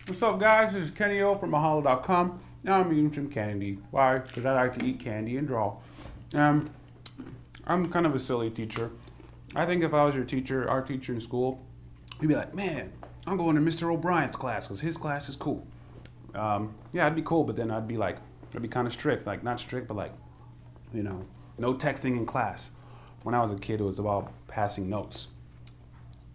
What's up, guys? This is Kenny O from Mahalo.com. Now I'm eating some candy. Why? Because I like to eat candy and draw. Um, I'm kind of a silly teacher. I think if I was your teacher, our teacher in school, you'd be like, man, I'm going to Mr. O'Brien's class because his class is cool. Yeah, I'd be cool, but then I'd be kind of strict. Like, not strict, but like, you know, no texting in class. When I was a kid, it was about passing notes.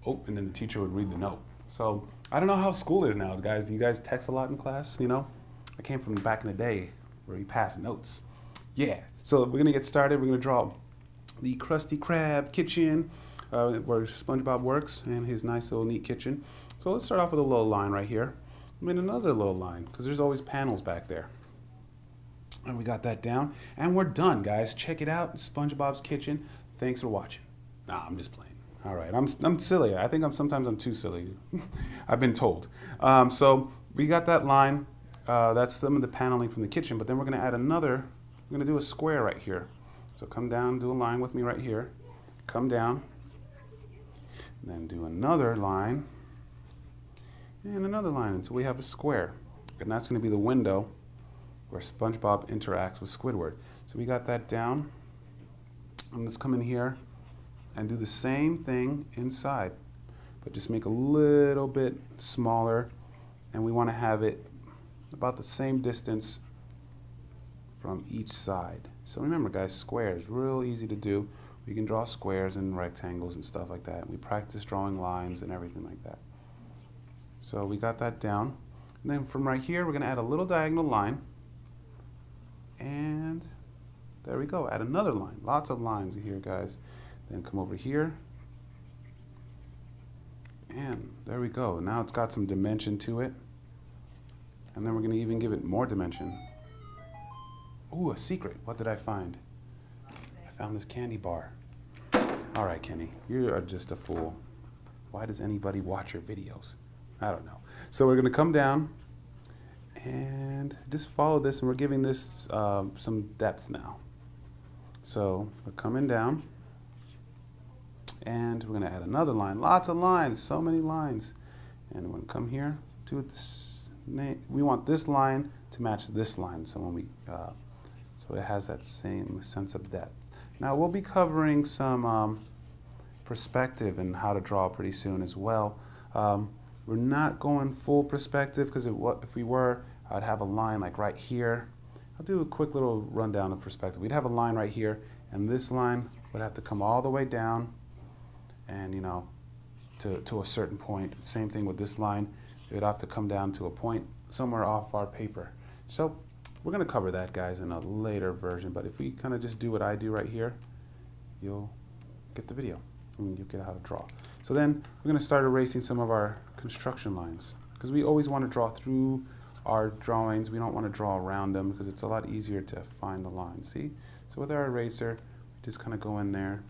Oh, and then the teacher would read the note. So I don't know how school is now, guys. Do you guys text a lot in class? You know, I came from back in the day where we passed notes. Yeah. So we're gonna get started. We're gonna draw the Krusty Krab kitchen, where SpongeBob works, and his nice little neat kitchen. So let's start off with a little line right here, and then another little line, because there's always panels back there. And we got that down, and we're done, guys. Check it out, SpongeBob's kitchen. Thanks for watching. Nah, I'm just playing. All right, I'm silly. I think sometimes I'm too silly. I've been told. So we got that line. That's some of the paneling from the kitchen. But then we're going to add another. We're going to do a square right here. So come down, do a line with me right here. Come down, and then do another line, and another line until we have a square. And that's going to be the window where SpongeBob interacts with Squidward. So we got that down. And let's come in here and do the same thing inside, but just make a little bit smaller, and we want to have it about the same distance from each side. So remember, guys, squares, real easy to do. We can draw squares and rectangles and stuff like that. We practice drawing lines and everything like that. So we got that down, and then from right here we're going to add a little diagonal line, and there we go. Add another line. Lots of lines here, guys. Then come over here, and there we go. Now it's got some dimension to it, and then we're going to even give it more dimension. Ooh, a secret. What did I find? I found this candy bar. All right, Kenny, you are just a fool. Why does anybody watch your videos? I don't know. So we're going to come down and just follow this, and we're giving this some depth now. So we're coming down, and we're going to add another line. Lots of lines, so many lines. And we're going to come here, do this. We want this line to match this line, so when we so it has that same sense of depth. Now we'll be covering some perspective and how to draw pretty soon as well. We're not going full perspective, because if we were, I'd have a line like right here. I'll do a quick little rundown of perspective. We'd have a line right here, and this line would have to come all the way down, and you know, to a certain point. Same thing with this line. It would have to come down to a point somewhere off our paper. So we're going to cover that, guys, in a later version. But if we kind of just do what I do right here, you'll get the video, and you'll get how to draw. So then we're going to start erasing some of our construction lines, because we always want to draw through our drawings. We don't want to draw around them, because it's a lot easier to find the lines. See? So with our eraser, we just kind of go in there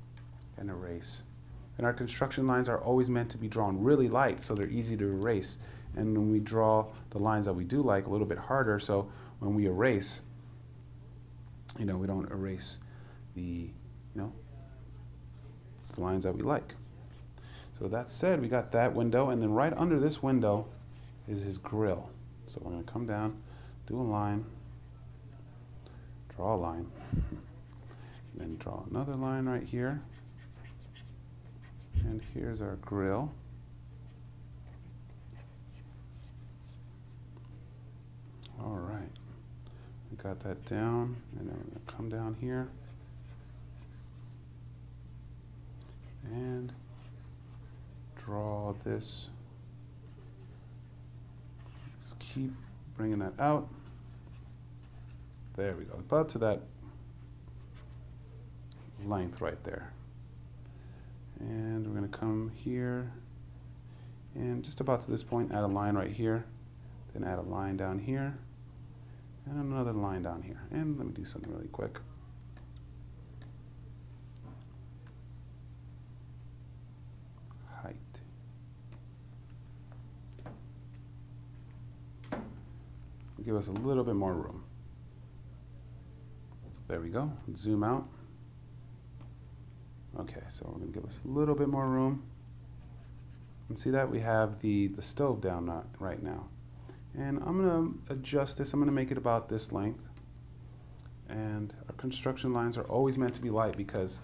and erase. And our construction lines are always meant to be drawn really light, so they're easy to erase. And when we draw the lines that we do like, a little bit harder, so when we erase, you know, we don't erase the lines that we like. So that said, we got that window, and then right under this window is his grill. So we're going to come down, do a line, draw a line, then draw another line right here, and here's our grill. All right, we got that down, and then we're going to come down here and draw this. Just keep bringing that out. There we go, about to that length right there. And we're going to come here, and just about to this point, add a line right here, then add a line down here, and another line down here. And let me do something really quick. Height. Give us a little bit more room. There we go. Zoom out. Okay, so we're going to give us a little bit more room. And see that we have the stove down right now. And I'm going to adjust this. I'm going to make it about this length. And our construction lines are always meant to be light because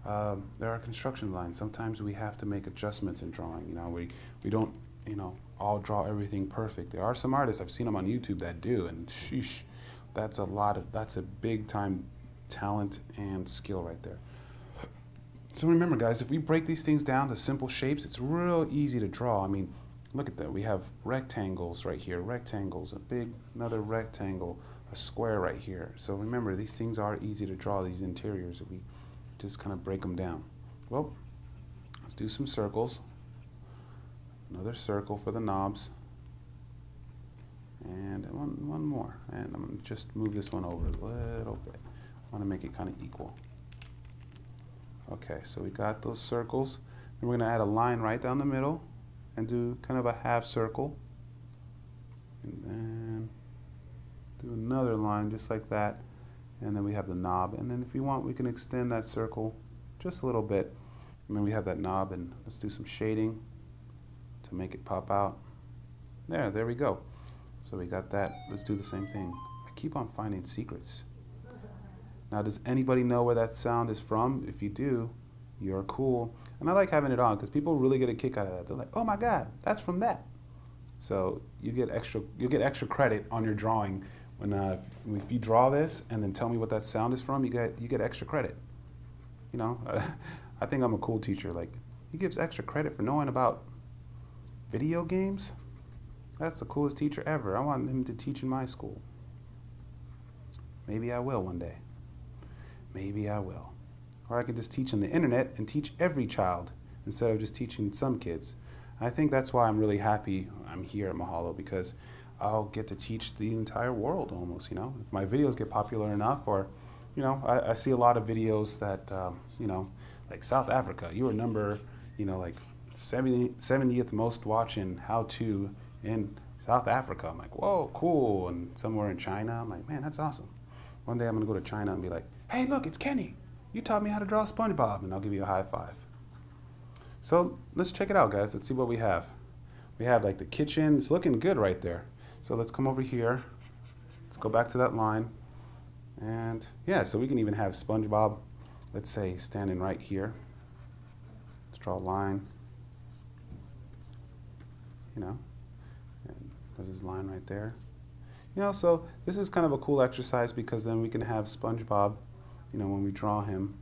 there are construction lines. Sometimes we have to make adjustments in drawing. You know, we don't, you know, all draw everything perfect. There are some artists, I've seen them on YouTube that do, and sheesh, that's a big time talent and skill right there. So remember guys, if we break these things down to simple shapes, it's real easy to draw. I mean, look at that. We have rectangles right here, rectangles, another rectangle, a square right here. So remember, these things are easy to draw, these interiors, if we just kind of break them down. Well, let's do some circles. Another circle for the knobs. And one more. And I'm going to just move this one over a little bit. I want to make it kind of equal. Okay, so we got those circles. And we're going to add a line right down the middle and do kind of a half circle. And then do another line just like that. And then we have the knob. And then if you want, we can extend that circle just a little bit. And then we have that knob, and let's do some shading to make it pop out. There we go. So we got that. Let's do the same thing. I keep on finding secrets. Now, does anybody know where that sound is from? If you do, you're cool. And I like having it on because people really get a kick out of that. They're like, "Oh my God, that's from that." So you get extra credit on your drawing when if you draw this and then tell me what that sound is from. You get extra credit. You know, I think I'm a cool teacher. Like, he gives extra credit for knowing about video games. That's the coolest teacher ever. I want him to teach in my school. Maybe I will one day. Maybe I will. Or I could just teach on the internet and teach every child instead of just teaching some kids. I think that's why I'm really happy I'm here at Mahalo, because I'll get to teach the entire world almost, you know. If my videos get popular enough, or, you know, I see a lot of videos that, you know, like South Africa, you were number, you know, like 70th most watching how-to in South Africa. I'm like, whoa, cool. And somewhere in China, I'm like, man, that's awesome. One day I'm going to go to China and be like, hey, look, it's Kenny. You taught me how to draw SpongeBob, and I'll give you a high five. So let's check it out, guys. Let's see what we have. We have like the kitchen. It's looking good right there. So let's come over here. Let's go back to that line. And yeah, so we can even have SpongeBob, let's say, standing right here. Let's draw a line. You know, and there's his line right there. You know, so this is kind of a cool exercise because then we can have SpongeBob, you know, when we draw him.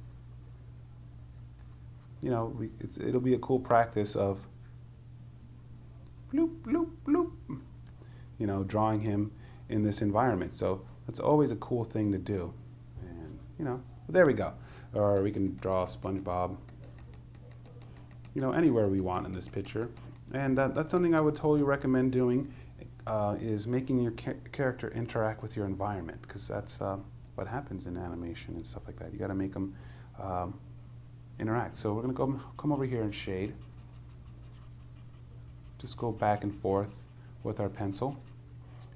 You know, it'll be a cool practice of bloop, bloop, bloop, you know, drawing him in this environment. So that's always a cool thing to do. And, you know, there we go. Or we can draw SpongeBob, you know, anywhere we want in this picture. And that's something I would totally recommend doing, is making your character interact with your environment, because that's what happens in animation and stuff like that. You got to make them interact. So we're going to come over here and shade. Just go back and forth with our pencil.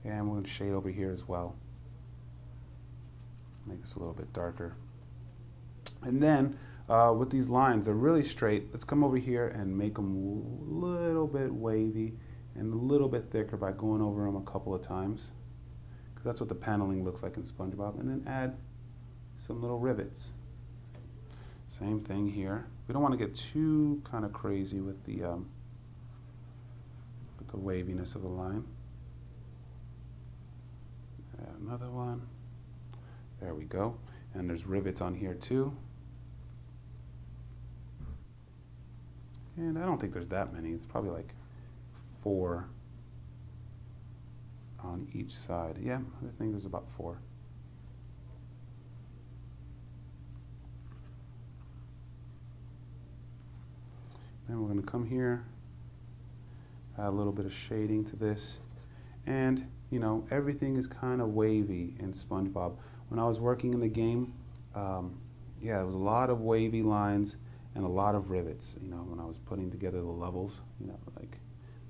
And we're going to shade over here as well. Make this a little bit darker. And then with these lines, they're really straight. Let's come over here and make them a little bit wavy and a little bit thicker by going over them a couple of times, because that's what the paneling looks like in SpongeBob. And then add some little rivets. Same thing here. We don't want to get too kind of crazy with the waviness of the line. Add another one. There we go. And there's rivets on here too. And I don't think there's that many. It's probably like 4 on each side. Yeah, I think there's about 4. Then we're going to come here, add a little bit of shading to this. And, you know, everything is kind of wavy in SpongeBob. When I was working in the game, yeah, there was a lot of wavy lines and a lot of rivets, you know, when I was putting together the levels, you know, like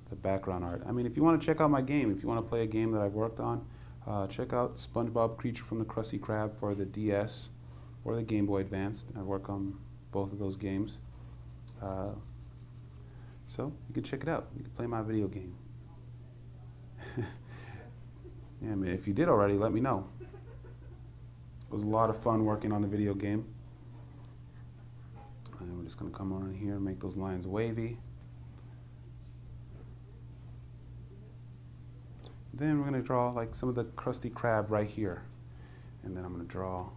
the background art. I mean, if you want to check out my game, if you want to play a game that I've worked on, check out SpongeBob Creature from the Krusty Krab for the DS or the Game Boy Advance. I work on both of those games. So you can check it out. You can play my video game. Yeah, I mean, if you did already, let me know. It was a lot of fun working on the video game. And we're just going to come on here and make those lines wavy. Then we're going to draw like some of the Krusty Krab right here. And then I'm going to draw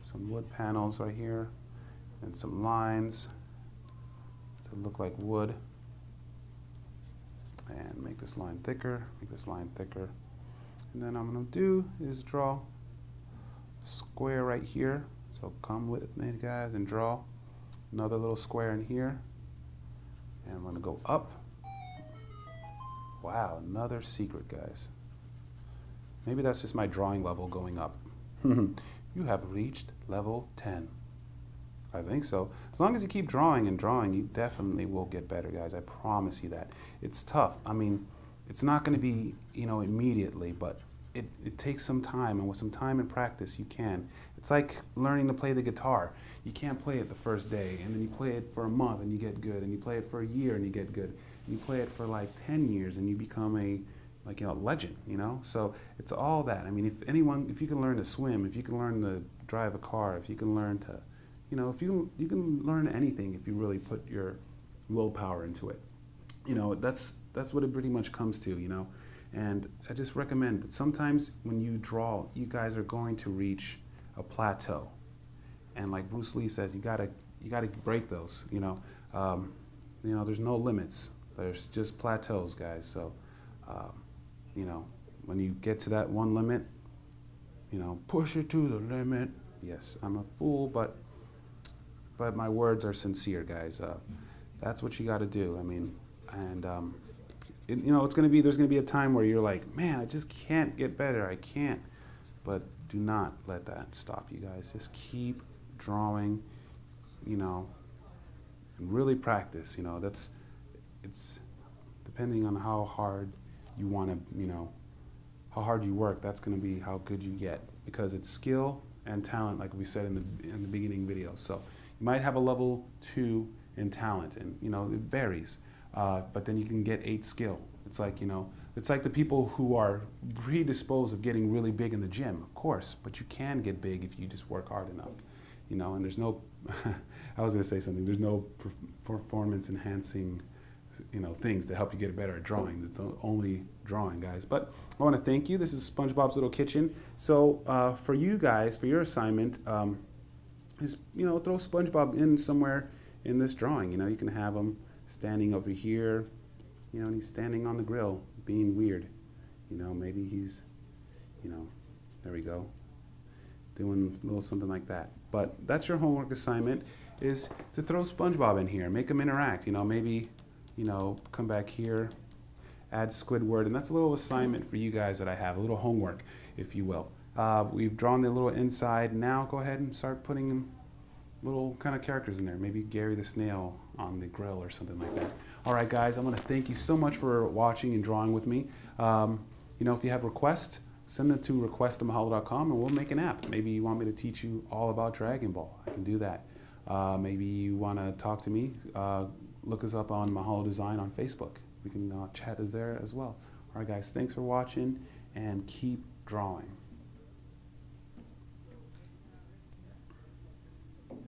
some wood panels right here and some lines to look like wood. And make this line thicker, make this line thicker. And then I'm going to do is draw a square right here. So come with me, guys, and draw another little square in here. And I'm going to go up. Wow, another secret, guys. Maybe that's just my drawing level going up. You have reached level 10. I think so. As long as you keep drawing and drawing, you definitely will get better, guys. I promise you that. It's tough. I mean, it's not going to be, you know, immediately, but it takes some time, and with some time and practice, you can. It's like learning to play the guitar. You can't play it the first day, and then you play it for a month, and you get good, and you play it for a year, and you get good. You play it for like 10 years and you become a legend, you know? So it's all that. I mean, if you can learn to swim, if you can learn to drive a car, if you can learn to, you know, if you can learn anything if you really put your willpower into it. You know, that's what it pretty much comes to, you know? And I just recommend that sometimes when you draw, you guys are going to reach a plateau. And like Bruce Lee says, you gotta break those, you know? You know, there's no limits. There's just plateaus, guys. So, you know, when you get to that one limit, you know, push it to the limit. Yes, I'm a fool, but my words are sincere, guys. That's what you got to do. I mean, and you know, there's gonna be a time where you're like, man, I just can't get better. I can't. But do not let that stop you, guys. Just keep drawing. You know, and really practice. You know, it's depending on how hard you want to, you know, how hard you work, that's going to be how good you get, because it's skill and talent, like we said in the beginning video. So you might have a level 2 in talent, and you know, it varies, but then you can get 8 skill. It's like, you know, it's like the people who are predisposed of getting really big in the gym, of course, but you can get big if you just work hard enough, you know. And there's no I was going to say something, there's no performance enhancing, you know, things to help you get better at drawing. It's only drawing, guys. But I want to thank you. This is SpongeBob's Little Kitchen. So for you guys, for your assignment, is, you know, throw SpongeBob in somewhere in this drawing. You know, you can have him standing over here, you know, and he's standing on the grill being weird. You know, maybe he's, you know, there we go, doing a little something like that. But that's your homework assignment, is to throw SpongeBob in here, make him interact. You know, maybe, you know, come back here, add Squidward, and that's a little assignment for you guys that I have, a little homework, if you will. We've drawn the little inside. Now go ahead and start putting little kind of characters in there. Maybe Gary the Snail on the grill or something like that. All right, guys, I want to thank you so much for watching and drawing with me. You know, if you have requests, send them to request@mahalo.com and we'll make an app. Maybe you want me to teach you all about Dragon Ball. I can do that. Maybe you want to talk to me. Look us up on Mahalo Design on Facebook. We can chat us there as well. All right, guys, thanks for watching, and keep drawing.